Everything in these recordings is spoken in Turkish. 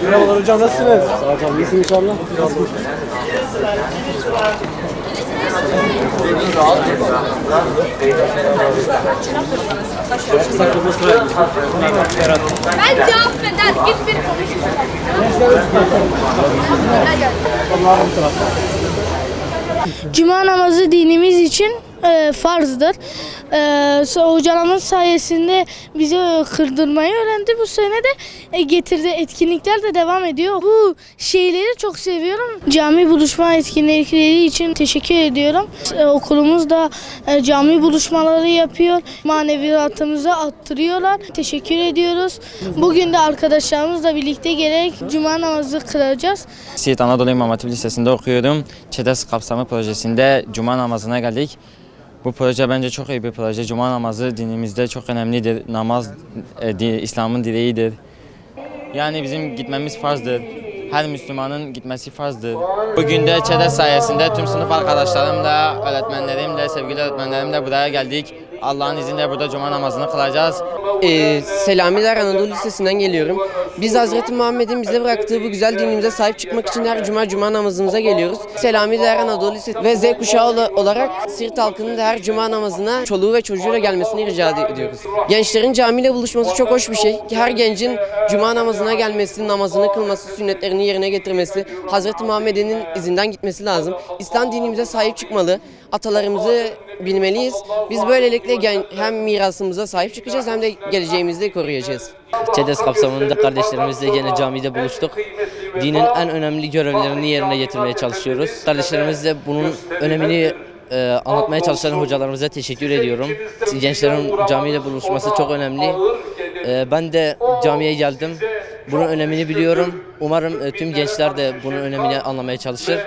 Merhabalar hocam, nasılsınız? Sağ olun hocam, iyisiniz inşallah. Ben cevap eder, git bir konuş. Cuma namazı dinimiz için farzdır. Hocalarımız sayesinde bize kırdırmayı öğrendi. Bu sene de getirdiği etkinlikler de devam ediyor. Bu şeyleri çok seviyorum. Cami buluşma etkinlikleri için teşekkür ediyorum. Okulumuz da cami buluşmaları yapıyor. Maneviyatımızı arttırıyorlar. Teşekkür ediyoruz. Bugün de arkadaşlarımızla birlikte gelerek cuma namazı kılacağız. Siirt Anadolu İmam Hatip Lisesi'nde okuyorum. ÇEDES kapsamı projesinde cuma namazına geldik. Bu proje bence çok iyi bir proje. Cuma namazı dinimizde çok önemlidir. Namaz İslam'ın direğidir. Yani bizim gitmemiz farzdır. Her Müslümanın gitmesi farzdır. Bugün de ÇEDES sayesinde tüm sınıf arkadaşlarımla, öğretmenlerimle, sevgili öğretmenlerimle buraya geldik. Allah'ın izniyle burada cuma namazını kılacağız. Selamiler Anadolu Lisesi'nden geliyorum. Biz Hazreti Muhammed'in bize bıraktığı bu güzel dinimize sahip çıkmak için her cuma namazımıza geliyoruz. Selamiler Anadolu Lisesi ve Z kuşağı olarak Siirt halkının da her cuma namazına çoluğu ve çocuğuyla gelmesini rica ediyoruz. Gençlerin camiyle buluşması çok hoş bir şey. Her gencin cuma namazına gelmesi, namazını kılması, sünnetlerini yerine getirmesi, Hazreti Muhammed'in izinden gitmesi lazım. İslam dinimize sahip çıkmalı, atalarımızı bilmeliyiz. Biz böylelikle hem mirasımıza sahip çıkacağız hem de geleceğimizi de koruyacağız. ÇEDES kapsamında kardeşlerimizle yine camide buluştuk. Dinin en önemli görevlerini yerine getirmeye çalışıyoruz. Kardeşlerimizle bunun önemini anlatmaya çalışan hocalarımıza teşekkür ediyorum. Gençlerin camiyle buluşması çok önemli. Ben de camiye geldim. Bunun önemini biliyorum. Umarım tüm gençler de bunun önemini anlamaya çalışır.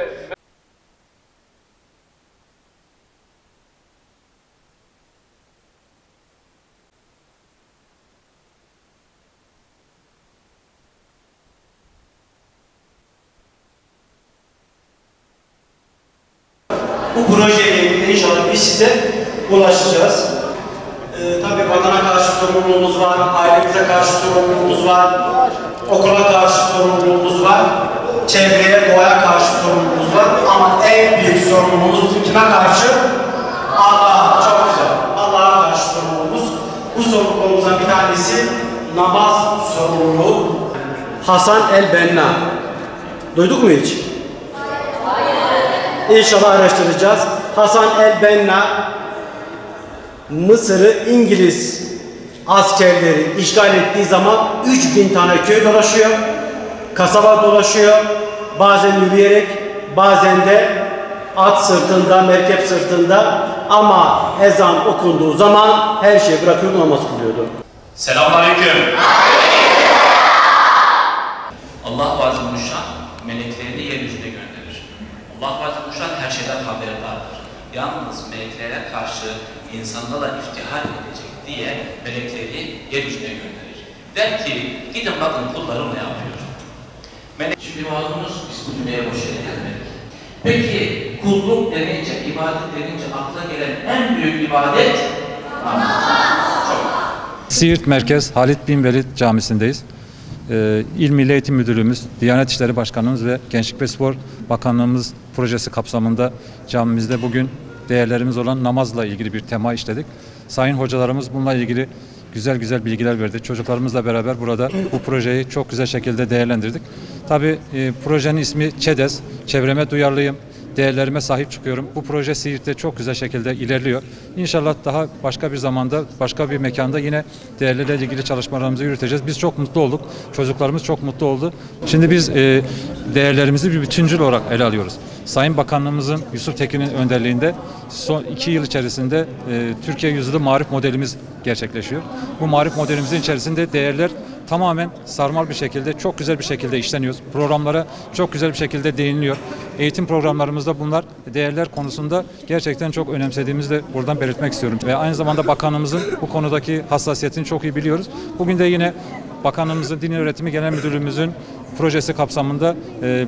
Bu projeyle ilgili inşallah biz size ulaşacağız. Tabii vatana karşı sorumluluğumuz var, ailemize karşı sorumluluğumuz var, okula karşı sorumluluğumuz var, çevreye, doğaya karşı sorumluluğumuz var. Ama en büyük sorumluluğumuz kime karşı? Allah'a. Çok güzel. Allah'a karşı sorumluluğumuz. Bu sorumluluğumuzdan bir tanesi namaz sorumluluğu. Hasan el-Benna. Duyduk mu hiç? İnşallah araştıracağız. Hasan el-Benna Mısır'ı İngiliz askerleri işgal ettiği zaman 3000 tane köy dolaşıyor, kasaba dolaşıyor. Bazen yürüyerek, bazen de at sırtında, merkep sırtında, ama ezan okunduğu zaman her şeyi bırakıyordu, namaz kılıyordu. Selamünaleyküm. Allah Azze ve Celle meleklerini yeryüzüne gönderir. Allah Azze ve Celle her şeyden haberdardır. Yalnız meleklere karşı insanda da iftihar edecek diye melekleri yeryüzüne gönderir. Der ki gidin bakın kullarım ne yapıyor. Şimdi mazlumuz biz bu dünyaya boş yere gelmedik. Peki kulluk denince, ibadet denince akla gelen en büyük ibadet namaz. Siirt Merkez Halit bin Velid Camisi'ndeyiz. İl Milli Eğitim Müdürlüğümüz, Diyanet İşleri Başkanımız ve Gençlik ve Spor Bakanlığımız projesi kapsamında camimizde bugün değerlerimiz olan namazla ilgili bir tema işledik. Sayın hocalarımız bununla ilgili güzel bilgiler verdi. Çocuklarımızla beraber burada bu projeyi çok güzel şekilde değerlendirdik. Tabii projenin ismi ÇEDES, çevreme duyarlıyım, değerlerime sahip çıkıyorum. Bu proje Siirt'te çok güzel şekilde ilerliyor. İnşallah daha başka bir zamanda, başka bir mekanda yine değerlerle ilgili çalışmalarımızı yürüteceğiz. Biz çok mutlu olduk. Çocuklarımız çok mutlu oldu. Şimdi biz değerlerimizi bir bütüncül olarak ele alıyoruz. Sayın Bakanlığımızın Yusuf Tekin'in önderliğinde son 2 yıl içerisinde Türkiye Yüzyılı Marif modelimiz gerçekleşiyor. Bu marif modelimizin içerisinde değerler tamamen sarmal bir şekilde, çok güzel bir şekilde işleniyoruz. Programlara çok güzel bir şekilde değiniliyor. Eğitim programlarımızda bunlar değerler konusunda gerçekten çok önemsediğimizi de buradan belirtmek istiyorum. Ve aynı zamanda bakanımızın bu konudaki hassasiyetini çok iyi biliyoruz. Bugün de yine Bakanlığımızın Din Öğretimi Genel Müdürlüğümüzün projesi kapsamında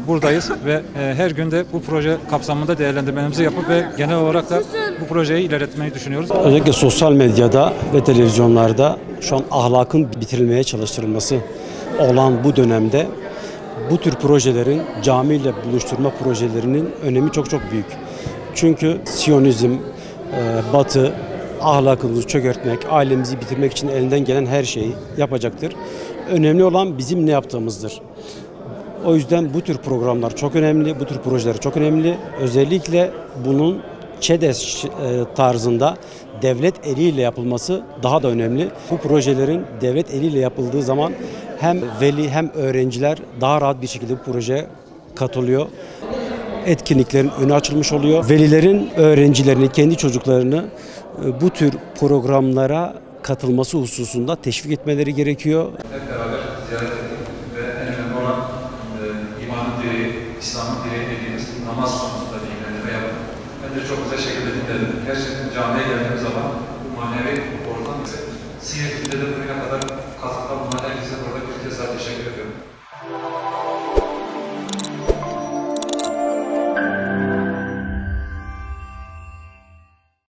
buradayız ve her gün de bu proje kapsamında değerlendirmelerimizi yapıp ve genel olarak da bu projeyi ilerletmeyi düşünüyoruz. Özellikle sosyal medyada ve televizyonlarda şu an ahlakın bitirilmeye çalıştırılması olan bu dönemde bu tür projelerin camiyle buluşturma projelerinin önemi çok çok büyük. Çünkü Siyonizm, Batı ahlakımızı çökertmek, ailemizi bitirmek için elinden gelen her şeyi yapacaktır. Önemli olan bizim ne yaptığımızdır. O yüzden bu tür programlar çok önemli, bu tür projeler çok önemli. Özellikle bunun ÇEDES tarzında devlet eliyle yapılması daha da önemli. Bu projelerin devlet eliyle yapıldığı zaman hem veli hem öğrenciler daha rahat bir şekilde bu projeye katılıyor. Etkinliklerin önü açılmış oluyor. Velilerin öğrencilerini, kendi çocuklarını bu tür programlara katılması hususunda teşvik etmeleri gerekiyor. Hep beraber ziyaret